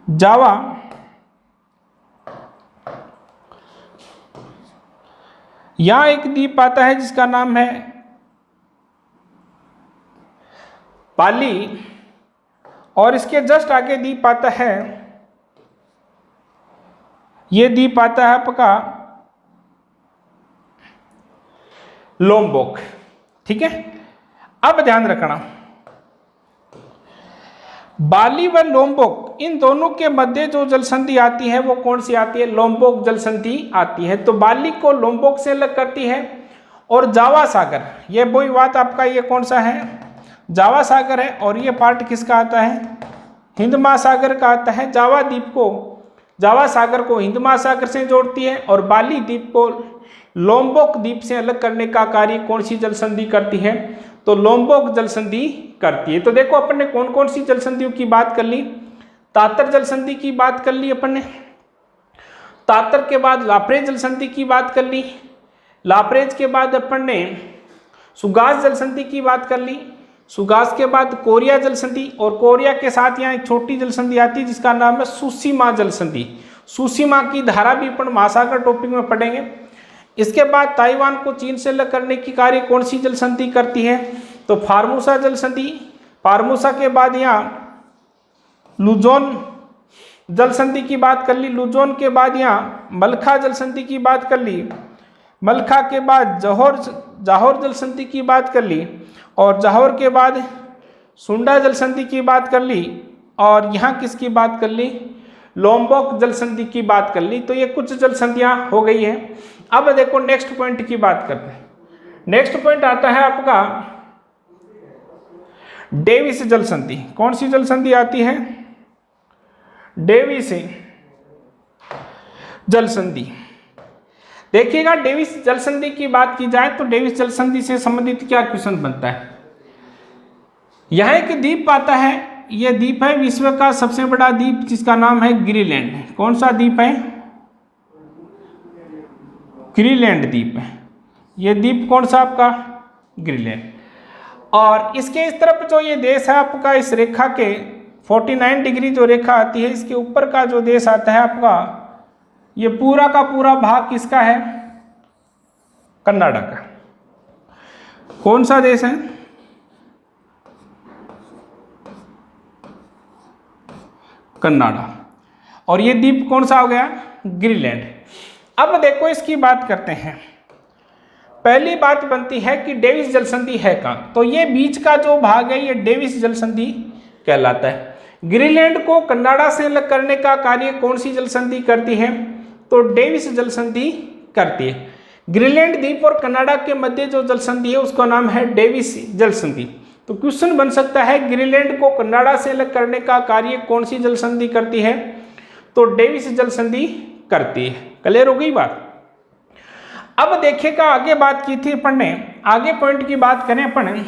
जावा, यहां एक द्वीप आता है जिसका नाम है बाली, और इसके जस्ट आगे द्वीप आता है, ये द्वीप आता है आपका लोम्बोक। ठीक है, अब ध्यान रखना बाली व लोम्बोक इन दोनों के मध्य जो जल संधि आती है वो कौन सी आती है? लोम्बोक जल संधि आती है। तो बाली को लोम्बोक से अलग करती है। और जावा सागर, ये वही बात आपका ये कौन सा है? जावा सागर है। और ये पार्ट किसका आता है? हिंद महासागर का आता है। जावा द्वीप को, जावा सागर को हिंद महासागर से जोड़ती है। और बाली द्वीप को लोम्बोक द्वीप से अलग करने का कार्य कौन सी जल संधि करती है? तो लोम्बोक जल संधि करती है। तो देखो अपन ने कौन कौन सी जल संधियों की बात कर ली। तातर जल संधि की बात कर ली अपन ने, तातर के बाद लाप्रेज जल संधि की बात कर ली, लाप्रेज के बाद अपन ने सुगास जल संधि की बात कर ली, सुगास के बाद कोरिया जल संधि, और कोरिया के साथ यहाँ एक छोटी जल संधि आती है जिसका नाम है सुसीमा जल संधि। सुसीमा की धारा भी अपन महासागर टॉपिक में पढ़ेंगे। इसके बाद ताइवान को चीन से अलग करने की कार्य कौन सी जल संधि करती है, तो फार्मोसा जल संधि। फार्मोसा के बाद यहाँ लुजोन जल संधि की बात कर ली, लुजोन के बाद यहाँ मलखा जल संधि की बात कर ली, मलखा के बाद जाहोर जल संधि की बात कर ली, और जाहोर के बाद सुंडा जल संधि की बात कर ली, और यहाँ किसकी बात कर ली, लोम्बोक जल संधि की बात कर ली। तो ये कुछ जल संधियाँ हो गई हैं। अब देखो नेक्स्ट पॉइंट की बात करते हैं। नेक्स्ट पॉइंट आता है आपका डेविस जल संधि। कौन सी जल संधि आती है, डेविस जल संधि। देखिएगा डेविस जल संधि की बात की जाए तो डेविस जल संधि से संबंधित क्या क्वेश्चन बनता है। यह एक द्वीप आता है, यह द्वीप है विश्व का सबसे बड़ा द्वीप जिसका नाम है ग्रीनलैंड। कौन सा द्वीप है, ग्रीनलैंड द्वीप है। यह द्वीप कौन सा आपका, ग्रीनलैंड। और इसके इस तरफ जो ये देश है आपका, इस रेखा के 49 डिग्री जो रेखा आती है, इसके ऊपर का जो देश आता है आपका, ये पूरा का पूरा भाग किसका है, कनाडा का। कौन सा देश है, कनाडा। और ये द्वीप कौन सा हो गया, ग्रीनलैंड। अब देखो इसकी बात करते हैं। पहली बात बनती है कि डेविस जल संधि है कहाँ, तो ये बीच का जो भाग है ये डेविस जल संधि कहलाता है। ग्रीनलैंड को कनाडा से अलग करने का कार्य कौन सी जल संधि करती है, तो डेविस जल संधि करती है। ग्रीनलैंड द्वीप और कनाडा के मध्य जो जल संधि है उसका नाम है डेविस जल संधि। तो क्वेश्चन बन सकता है ग्रीनलैंड को कनाडा से अलग करने का कार्य कौन सी जल संधि करती है, तो डेविस जल संधि करती है। क्लियर हो गई बात। अब देखिएगा आगे बात की थी अपन ने, आगे पॉइंट की बात करें अपन,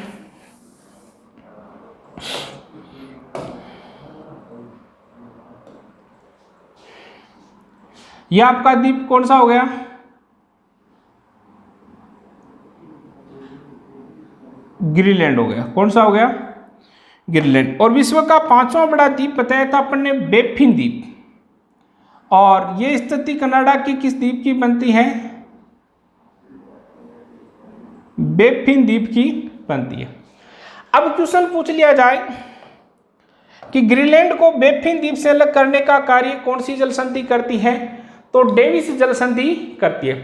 यह आपका द्वीप कौन सा हो गया, ग्रीनलैंड हो गया। कौन सा हो गया, ग्रीनलैंड। और विश्व का 5वां बड़ा द्वीप बताया था अपन ने, बेफिन द्वीप। और ये स्थिति कनाडा की किस द्वीप की बनती है, बेफिन द्वीप की बनती है। अब क्वेश्चन पूछ लिया जाए कि ग्रीनलैंड को बेफिन द्वीप से अलग करने का कार्य कौन सी जल संधि करती है, तो डेविस जल संधि करती है।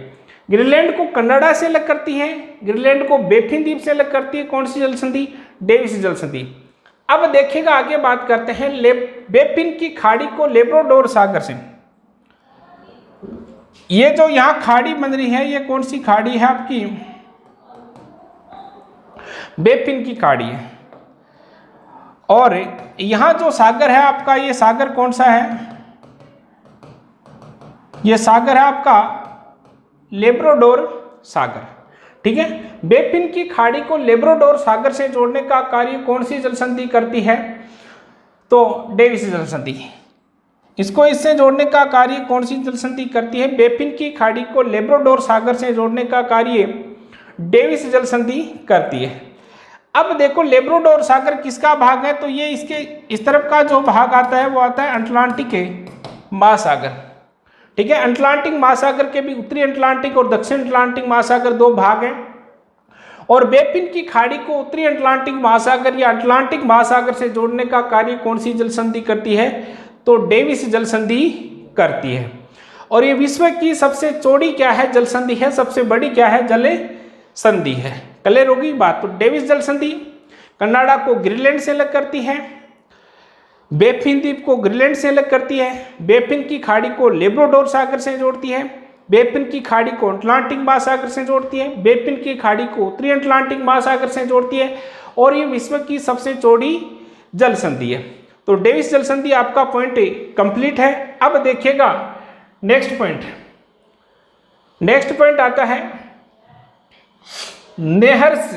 ग्रीनलैंड को कनाडा से अलग करती है, ग्रीनलैंड को बेफिन द्वीप से अलग करती है कौन सी जल संधि, डेविस जल संधि। अब देखिएगा आगे बात करते हैं बेफिन की खाड़ी को लेब्राडोर सागर से। ये जो यहां खाड़ी बन रही है ये कौन सी खाड़ी है आपकी, बेफिन की खाड़ी है। और यहां जो सागर है आपका, ये सागर कौन सा है, ये सागर है आपका लेब्राडोर सागर। ठीक है, बेफिन की खाड़ी को लेब्राडोर सागर से जोड़ने का कार्य कौन सी जल संधि करती है, तो डेविस जल संधि। इसको इससे जोड़ने का कार्य कौन सी जल संधि करती है, बेफिन की खाड़ी को लेब्राडोर सागर से जोड़ने का कार्य डेविस जल संधि करती है। अब देखो लेब्राडोर सागर किसका भाग है, तो ये इसके इस तरफ का जो भाग आता है वो आता है अटलांटिक महासागर। ठीक है, अटलांटिक महासागर के भी उत्तरी अटलांटिक और दक्षिण अटलांटिक महासागर दो भाग हैं। और बेफिन की खाड़ी को उत्तरी अटलांटिक महासागर या अटलांटिक महासागर से जोड़ने का कार्य कौन सी जल संधि करती है, तो डेविस जल संधि करती है। और ये विश्व की सबसे चौड़ी क्या है, जल संधि है, सबसे बड़ी क्या है, जल संधि है। क्लियर होगी बात। तो डेविस जल संधि कनाडा को ग्रीनलैंड से अलग करती है, बेफिन द्वीप को ग्रीनलैंड से अलग करती है, बेफिन की खाड़ी को लेब्राडोर सागर से जोड़ती है, बेफिन की खाड़ी को अटलांटिक महासागर से जोड़ती है, बेफिन की खाड़ी को उत्तरी अटलांटिक महासागर से जोड़ती है, और ये विश्व की सबसे चौड़ी जल संधि है। तो डेविस जल संधि आपका पॉइंट कंप्लीट है। अब देखिएगा नेक्स्ट पॉइंट। नेक्स्ट पॉइंट आता है नेहर्स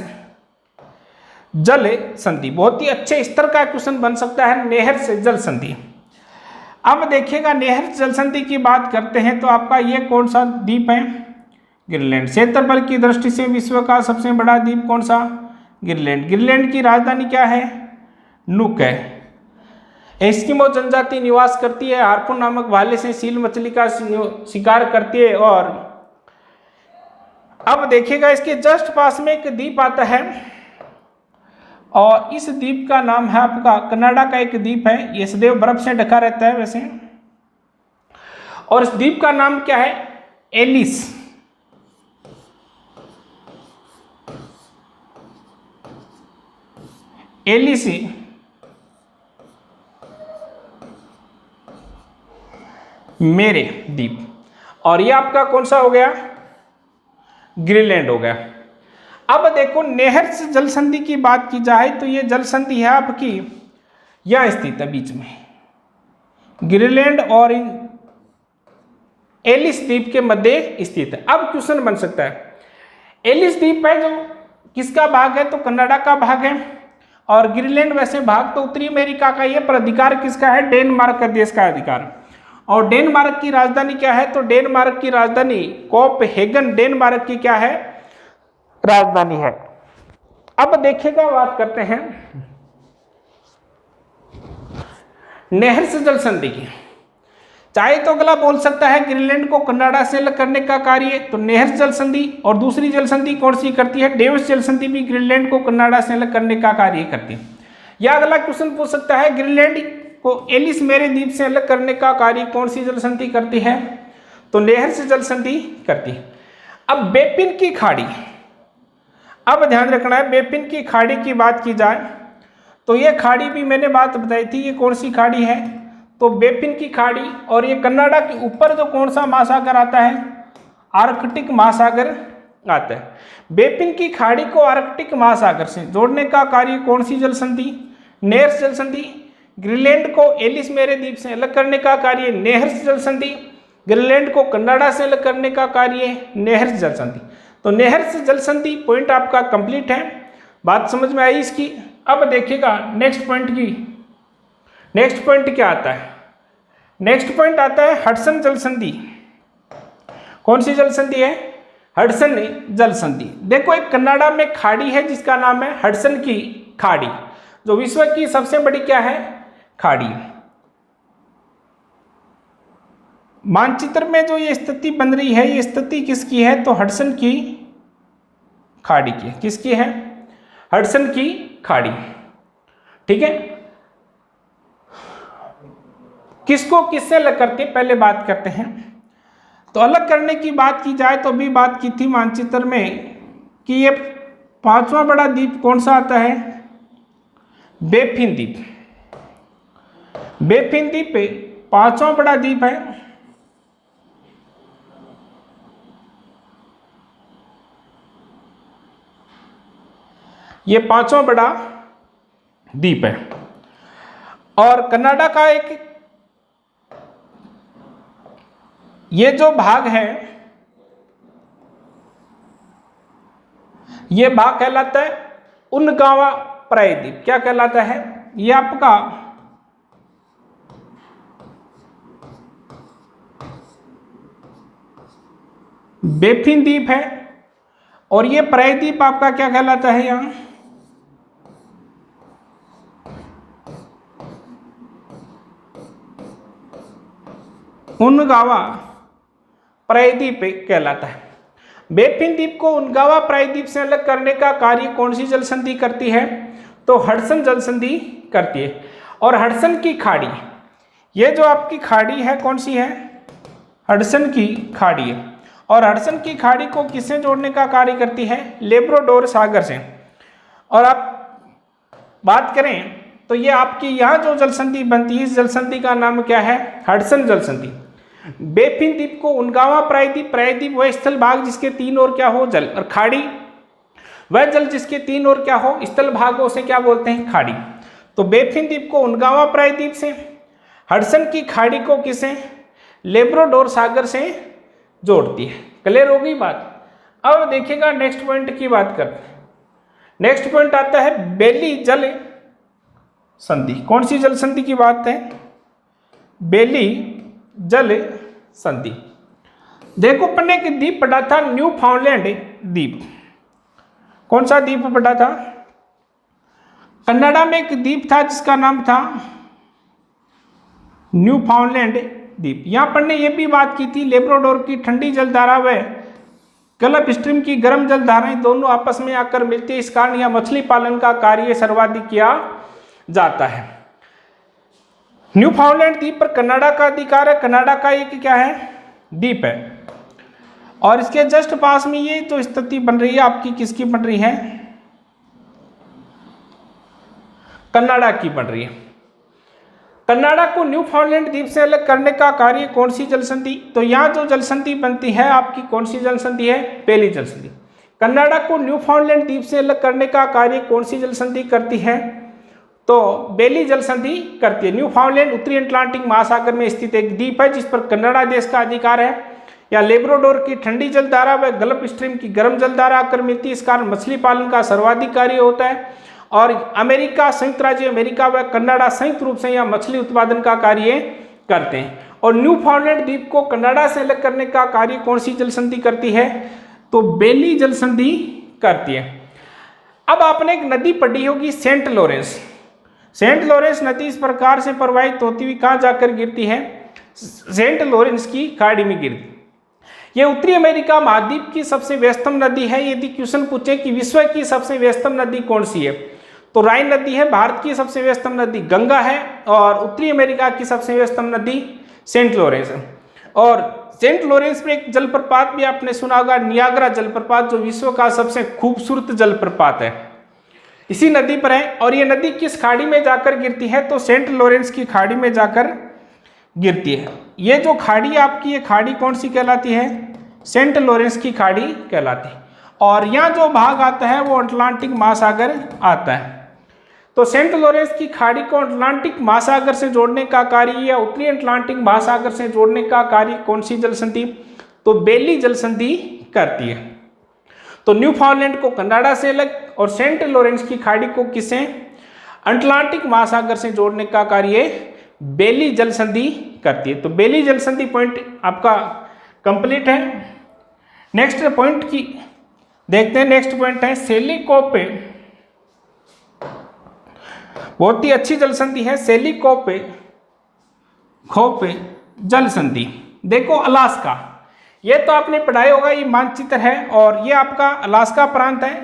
जल संधि। बहुत ही अच्छे स्तर का क्वेश्चन बन सकता है, नेहर्स जल संधि। अब देखिएगा नेहर्स जल संधि की बात करते हैं तो आपका ये कौन सा द्वीप है? ग्रीनलैंड। क्षेत्रफल की दृष्टि से विश्व का सबसे बड़ा द्वीप कौन सा? ग्रीनलैंड। ग्रीनलैंड की राजधानी क्या है? नुक है। एस्किमो जनजाति निवास करती है, हार्पून नामक भाले से सील मछली का शिकार करती है। और अब देखिएगा इसके जस्ट पास में एक द्वीप आता है और इस द्वीप का नाम है आपका, कनाडा का एक द्वीप है, ये सदैव बर्फ से ढका रहता है वैसे। और इस द्वीप का नाम क्या है? एलिस। एलिस मेरे द्वीप। और ये आपका कौन सा हो गया? ग्रीनलैंड हो गया। अब देखो नेहर्स जल संधि की बात की जाए तो ये जल संधि है आपकी यह स्थित है बीच में, ग्रीनलैंड और एलिस द्वीप के मध्य स्थित है। अब क्वेश्चन बन सकता है, एलिस द्वीप है जो किसका भाग है? तो कनाडा का भाग है। और ग्रीनलैंड वैसे भाग तो उत्तरी अमेरिका का ही है, पर अधिकार किसका है? डेनमार्क का देश का अधिकार। और डेनमार्क की राजधानी क्या है? तो डेनमार्क की राजधानी कोपेनहेगन डेनमार्क की क्या है? राजधानी है। अब देखिएगा बात करते हैं नेहर्स जल संधि की। चाहे तो अगला बोल सकता है ग्रीनलैंड को कनाडा से अलग करने का कार्य तो नेहर्स जल संधि, और दूसरी जल संधि कौन सी करती है? डेविस जल संधि भी ग्रीनलैंड को कनाडा से अलग करने का कार्य करती है। या अगला क्वेश्चन पूछ सकता है ग्रीनलैंड को एलिस मेरे द्वीप से अलग करने का कार्य कौन सी जल संधि करती है? तो नेहर्स जल संधि करती है। अब बेपिन की खाड़ी, अब ध्यान रखना है, बेपिन की खाड़ी की बात की जाए तो ये खाड़ी भी मैंने बात बताई थी, ये कौन सी खाड़ी है? तो बेपिन की खाड़ी। और ये कनाडा के ऊपर जो कौन सा महासागर आता है? आर्कटिक महासागर आता है। बेपिन की खाड़ी को आर्कटिक महासागर से जोड़ने का कार्य कौन सी जल संधि? नेहर्स जल संधि। ग्रीनलैंड को एलिस मेरे द्वीप से अलग करने का कार्य नेहर्स जल संधि। ग्रीनलैंड को कनाडा से अलग करने का कार्य नेहर्स जल संधि। तो नेहर्स जल संधि पॉइंट आपका कंप्लीट है। बात समझ में आई इसकी? अब देखिएगा नेक्स्ट पॉइंट की, नेक्स्ट पॉइंट क्या आता है? नेक्स्ट पॉइंट आता है हडसन जल संधि। कौन सी जल संधि है? हडसन जल संधि। देखो एक कनाडा में खाड़ी है जिसका नाम है हडसन की खाड़ी, जो विश्व की सबसे बड़ी क्या है? खाड़ी। मानचित्र में जो ये स्थिति बन रही है, ये स्थिति किसकी है? तो हडसन की खाड़ी की। किसकी है? हडसन की खाड़ी। ठीक है, किसको किससे अलग करते हैं पहले बात करते हैं। तो अलग करने की बात की जाए तो अभी बात की थी मानचित्र में कि ये पांचवा बड़ा द्वीप कौन सा आता है? बेफिन द्वीप। बेफिन द्वीप पांचवा बड़ा द्वीप है। ये पांचवा बड़ा द्वीप है। और कनाडा का एक ये जो भाग है, ये भाग कहलाता है उनगावा प्रायद्वीप। क्या कहलाता है? ये आपका बेफिन द्वीप है। और ये प्रायद्वीप आपका क्या कहलाता है? यहां उनगावा प्रायद्वीप कहलाता है। बेफिन द्वीप को उनगावा प्रायद्वीप से अलग करने का कार्य कौन सी जल संधि करती है? तो हडसन जल संधि करती है। और हडसन की खाड़ी, ये जो आपकी खाड़ी है कौन सी है? हडसन की खाड़ी है। और हडसन की खाड़ी को किससे जोड़ने का कार्य करती है? लेब्राडोर सागर से। और आप बात करें तो ये आपकी यहाँ जो जल संधि बनती है, इस जल संधि का नाम क्या है? हडसन जल संधि। बेफिन द्वीप को उनगावा प्रायद्वीप, प्रायद्वीप वह स्थल भाग जिसके तीन ओर क्या हो? जल। और खाड़ी वह जल जिसके तीन ओर क्या हो? स्थल भाग, उसे क्या बोलते हैं? खाड़ी। तो बेफिन द्वीप को उनगावा प्रायद्वीप से, हडसन की खाड़ी को किसे? लेब्राडोर सागर से जोड़ती है। क्लियर हो गई बात? अब देखिएगा नेक्स्ट पॉइंट की बात करते हैं। नेक्स्ट पॉइंट आता है बेली जल संधि। कौन सी जल संधि की बात है? बेली जल संधि। देखो अपन ने एक द्वीप पढ़ा था, न्यू फाउंडलैंड द्वीप। कौन सा द्वीप पढ़ा था? कनाडा में एक द्वीप था जिसका नाम था न्यू फाउंडलैंड द्वीप। यहां पर ने यह भी बात की थी, लेब्राडोर की ठंडी जलधारा व गल्फ स्ट्रीम की गर्म जलधाराएं दोनों आपस में आकर मिलती है, इस कारण यह मछली पालन का कार्य सर्वाधिक किया जाता है। न्यू फाउंडलैंड द्वीप पर कनाडा का अधिकार है। कनाडा का एक क्या है? द्वीप है। और इसके जस्ट पास में ये तो स्थिति बन रही है आपकी, किसकी बन रही है? कनाडा की बन रही है। कनाडा को न्यू फाउंडलैंड द्वीप से अलग करने का कार्य कौन सी जल संधि? तो यहाँ जो जल संधि बनती है आपकी, कौन सी जल संधि है? बेली जल संधि। कनाडा को न्यू फाउंडलैंड द्वीप से अलग करने का कार्य कौन सी जल संधि करती है? तो बेली जल संधि करती है। न्यू फाउंडलैंड उत्तरी अटलांटिक महासागर में स्थित एक द्वीप है जिस पर कनाडा देश का अधिकार है। या लेब्राडोर की ठंडी जलधारा व गल्फ स्ट्रीम की गर्म जलधारा आकर मिलती है, इस कारण मछली पालन का सर्वाधिक कार्य होता है। और अमेरिका, संयुक्त राज्य अमेरिका व कनाडा संयुक्त रूप से यहाँ मछली उत्पादन का कार्य करते हैं। और न्यू फाउंडलैंड द्वीप को कनाडा से अलग करने का कार्य कौन सी जल संधि करती है? तो बेली जल संधि करती है। अब आपने एक नदी पढ़ी होगी, सेंट लॉरेंस। सेंट लॉरेंस नदी इस प्रकार से प्रवाहित होती हुई कहाँ जाकर गिरती है? सेंट लॉरेंस की खाड़ी में गिरती। यह उत्तरी अमेरिका महाद्वीप की सबसे व्यस्तम नदी है। यदि क्वेश्चन पूछे कि विश्व की सबसे व्यस्तम नदी कौन सी है, तो राइन नदी है। भारत की सबसे व्यस्तम नदी गंगा है। और उत्तरी अमेरिका की सबसे व्यस्तम नदी सेंट लॉरेंस है। और सेंट लॉरेंस में एक जलप्रपात भी आपने सुना होगा, नियाग्रा जलप्रपात, जो विश्व का सबसे खूबसूरत जलप्रपात है, इसी नदी पर है। और ये नदी किस खाड़ी में जाकर गिरती है? तो सेंट लॉरेंस की खाड़ी में जाकर गिरती है। ये जो खाड़ी आपकी, ये खाड़ी कौन सी कहलाती है? सेंट लॉरेंस की खाड़ी कहलाती है। और यहाँ जो भाग आता है वो अटलांटिक महासागर आता है। तो सेंट लॉरेंस की खाड़ी को अटलांटिक महासागर से जोड़ने का कार्य या उत्तरी अटलांटिक महासागर से जोड़ने का कार्य कौन सी जल संधि? तो बेली जल संधि करती है। तो न्यू फाउंडलैंड को कनाडा से अलग और सेंट लॉरेंस की खाड़ी को किसे? अटलांटिक महासागर से जोड़ने का कार्य बेली जल संधि करती है। तो बेली जल संधि पॉइंट आपका कंप्लीट है। नेक्स्ट पॉइंट की देखते हैं। नेक्स्ट पॉइंट है सेलिकोप। बहुत ही अच्छी जल संधि है सेलिकोप खोप जल संधि। देखो अलास्का, ये तो आपने पढ़ाया होगा, ये मानचित्र है और ये आपका अलास्का प्रांत है।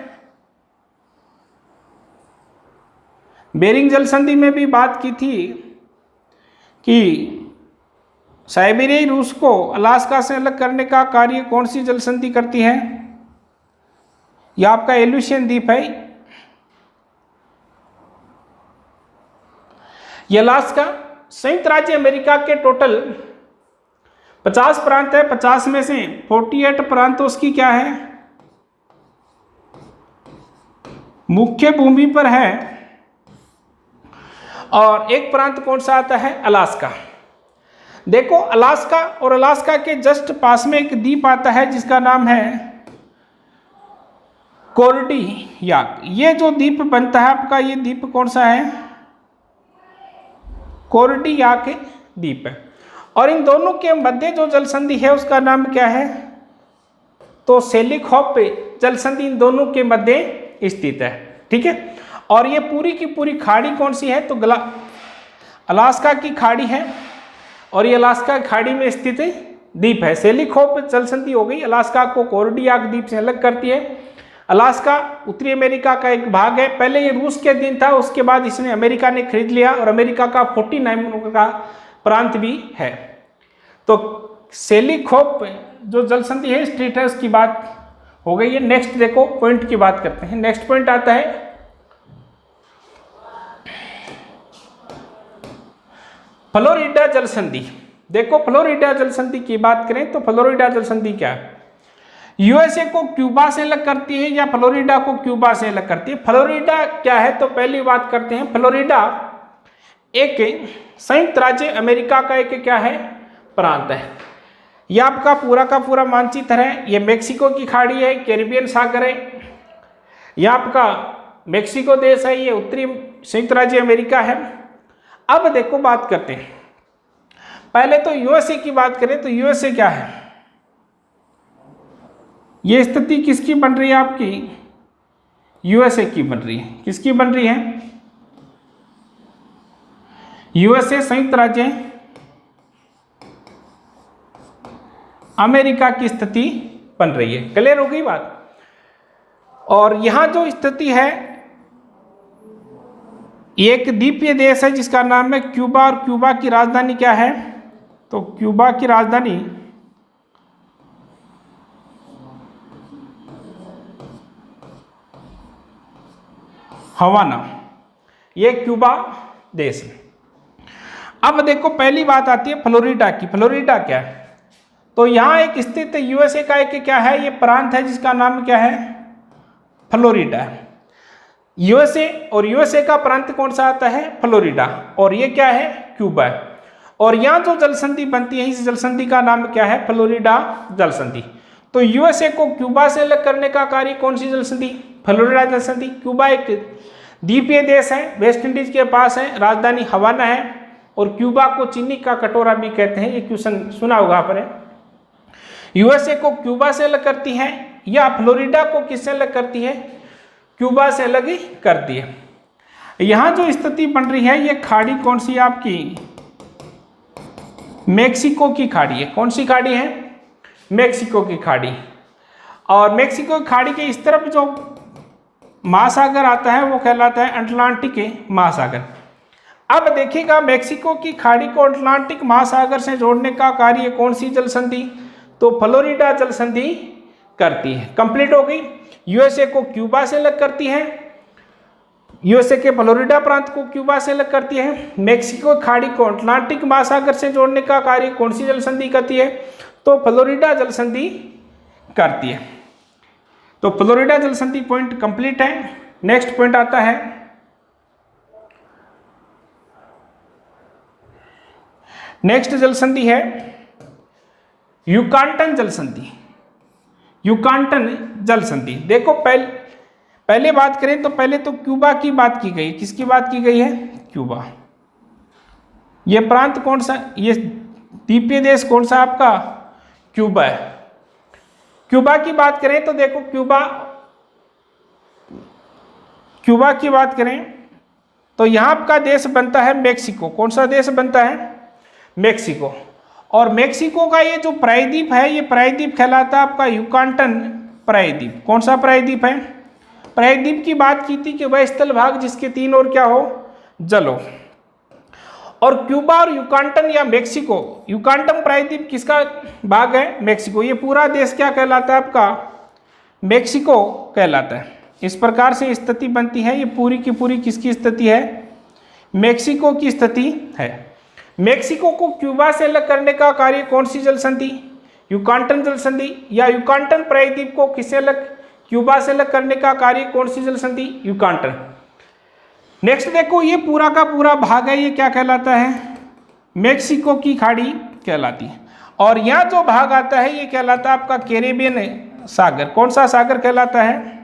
बेरिंग जल संधि में भी बात की थी कि साइबेरियाई रूस को अलास्का से अलग करने का कार्य कौन सी जल संधि करती है? यह आपका एल्यूशियन द्वीप है। यह अलास्का संयुक्त राज्य अमेरिका के टोटल 50 प्रांत है। 50 में से 48 प्रांत उसकी क्या है? मुख्य भूमि पर है। और एक प्रांत कौन सा आता है? अलास्का। देखो अलास्का और अलास्का के जस्ट पास में एक द्वीप आता है जिसका नाम है कोर्डियाक। ये जो द्वीप बनता है आपका, ये द्वीप कौन सा है? कोर्डियाक द्वीप है। और इन दोनों के मध्य जो जल संधि है उसका नाम क्या है? तो सेलिकोप जल संधि इन दोनों के मध्य स्थित है। ठीक है। और ये पूरी की पूरी खाड़ी कौन सी है? तो अलास्का की खाड़ी है। और ये अलास्का खाड़ी में स्थित द्वीप है। सेलिकोप जल संधि हो गई, अलास्का को कोर्डियाक द्वीप से अलग करती है। अलास्का उत्तरी अमेरिका का एक भाग है। पहले ये रूस के अधीन था, उसके बाद इसने अमेरिका ने खरीद लिया और अमेरिका का 49 का प्रांत भी है। तो सेलिकोप जो जल संधि है स्ट्रीट है, उसकी बात हो गई है। नेक्स्ट देखो पॉइंट की बात करते हैं। नेक्स्ट पॉइंट आता है फ्लोरिडा जल संधि। देखो फ्लोरिडा जल संधि की बात करें तो फ्लोरिडा जल संधि क्या है? यूएसए को क्यूबा से अलग करती है या फ्लोरिडा को क्यूबा से अलग करती है? फ्लोरिडा क्या है? तो पहली बात करते हैं, फ्लोरिडा एक संयुक्त राज्य अमेरिका का एक क्या है? प्रांत है। यह आपका पूरा का पूरा मानचित्र है। यह मेक्सिको की खाड़ी है, कैरिबियन सागर है। यह आपका मेक्सिको देश है, ये उत्तरी संयुक्त राज्य अमेरिका है। अब देखो बात करते हैं पहले तो यूएसए की बात करें तो यूएसए क्या है, ये स्थिति किसकी बन रही है आपकी, यूएसए की बन रही है। किसकी बन रही है, यूएसए संयुक्त राज्य अमेरिका की स्थिति बन रही है। क्लियर हो गई बात। और यहां जो स्थिति है, एक द्वीपीय देश है जिसका नाम है क्यूबा, और क्यूबा की राजधानी क्या है, तो क्यूबा की राजधानी हवाना, ये क्यूबा देश है। अब देखो पहली बात आती है फ्लोरिडा की। फ्लोरिडा क्या है, तो यहां एक स्थित यूएसए का एक क्या है, ये प्रांत है जिसका नाम क्या है, फ्लोरिडा है। यूएसए और यूएसए का प्रांत कौन सा आता है, फ्लोरिडा, और ये क्या है, क्यूबा है। और यहाँ जो जलसंधि बनती है, इस जलसंधि का नाम क्या है, फ्लोरिडा जलसंधि। तो यूएसए को क्यूबा से अलग करने का कार्य कौन सी जलसंधि, फ्लोरिडा जलसंधि। क्यूबा एक द्वीपीय देश है, वेस्ट इंडीज के पास है, राजधानी हवाना है, और क्यूबा को चीनी का कटोरा भी कहते हैं। ये क्वेश्चन सुना होगा आपने। यूएसए को क्यूबा से अलग करती है, या फ्लोरिडा को किससे अलग करती है, क्यूबा से अलग ही करती है। यहां जो स्थिति बन रही है, ये खाड़ी कौन सी है आपकी, मेक्सिको की खाड़ी है। कौन सी खाड़ी है, मेक्सिको की खाड़ी। और मेक्सिको की खाड़ी के इस तरफ जो महासागर आता है वो कहलाता है अटलांटिक महासागर। अब देखिएगा, मेक्सिको की खाड़ी को अटलांटिक महासागर से जोड़ने का कार्य कौन सी जलसंधि, तो फ्लोरिडा जलसंधि करती है। कंप्लीट हो गई। यूएसए को क्यूबा से अलग करती है, यूएसए के फ्लोरिडा प्रांत को क्यूबा से अलग करती है। मेक्सिको खाड़ी को अटलांटिक महासागर से जोड़ने का कार्य कौन सी जलसंधि करती है, तो फ्लोरिडा जलसंधि करती है। तो फ्लोरिडा जलसंधि पॉइंट कंप्लीट है। नेक्स्ट पॉइंट आता है, नेक्स्ट जलसंधि है युकांटन जलसंधि। युकांटन जलसंधि, देखो पहले बात करें तो पहले तो क्यूबा की बात की गई। किसकी बात की गई है, क्यूबा। ये प्रांत कौन सा, ये द्वीपीय देश कौन सा आपका, क्यूबा है। क्यूबा की बात करें तो देखो क्यूबा की बात करें तो यहां आपका देश बनता है मेक्सिको। कौन सा देश बनता है, मेक्सिको। और मेक्सिको का ये जो प्रायद्वीप है, ये प्रायद्वीप कहलाता है आपका युकांटन प्रायद्वीप। कौन सा प्रायद्वीप है, प्रायद्वीप की बात की थी कि वह स्थल भाग जिसके तीन ओर क्या हो, जल हो। और क्यूबा और युकांटन या मेक्सिको, युकांटन प्रायद्वीप किसका भाग है, मेक्सिको। ये पूरा देश क्या कहलाता है आपका, मेक्सिको कहलाता है। इस प्रकार से स्थिति बनती है। ये पूरी की पूरी किसकी स्थिति है, मेक्सिको की स्थिति है। मेक्सिको को क्यूबा से अलग करने का कार्य कौन सी जलसंधि, युकांटन जलसंधि, या युकांटन प्रायद्वीप को किससे अलग, क्यूबा से अलग करने का कार्य कौन सी जलसंधि, युकांटन। नेक्स्ट देखो, ये पूरा का पूरा भाग है, ये क्या कहलाता है, मेक्सिको की खाड़ी कहलाती है। और यहाँ जो भाग आता है ये कहलाता है आपका कैरेबियन सागर। कौन सा सागर कहलाता है,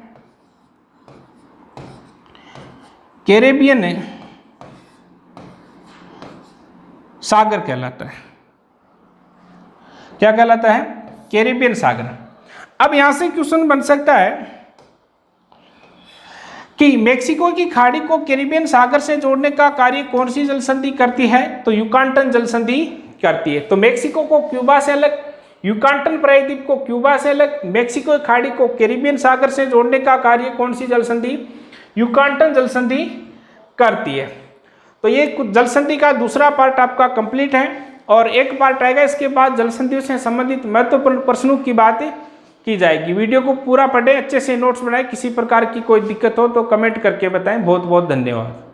कैरेबियन सागर कहलाता है। क्या कहलाता है, कैरेबियन सागर। अब यहां से क्वेश्चन बन सकता है कि मेक्सिको की खाड़ी को कैरेबियन सागर से जोड़ने का कार्य कौन सी जलसंधि करती है, तो युकांटन जलसंधि करती है। तो मेक्सिको को क्यूबा से अलग, युकांटन प्रायद्वीप को क्यूबा से अलग, मेक्सिको की खाड़ी को कैरेबियन सागर से जोड़ने का कार्य कौन सी जलसंधि, युकांटन जलसंधि करती है। तो ये कुछ जलसंधि का दूसरा पार्ट आपका कंप्लीट है। और एक पार्ट आएगा इसके बाद जलसंधियों से संबंधित महत्वपूर्ण प्रश्नों की बातें की जाएगी। वीडियो को पूरा पढ़ें, अच्छे से नोट्स बनाएं। किसी प्रकार की कोई दिक्कत हो तो कमेंट करके बताएं। बहुत बहुत धन्यवाद।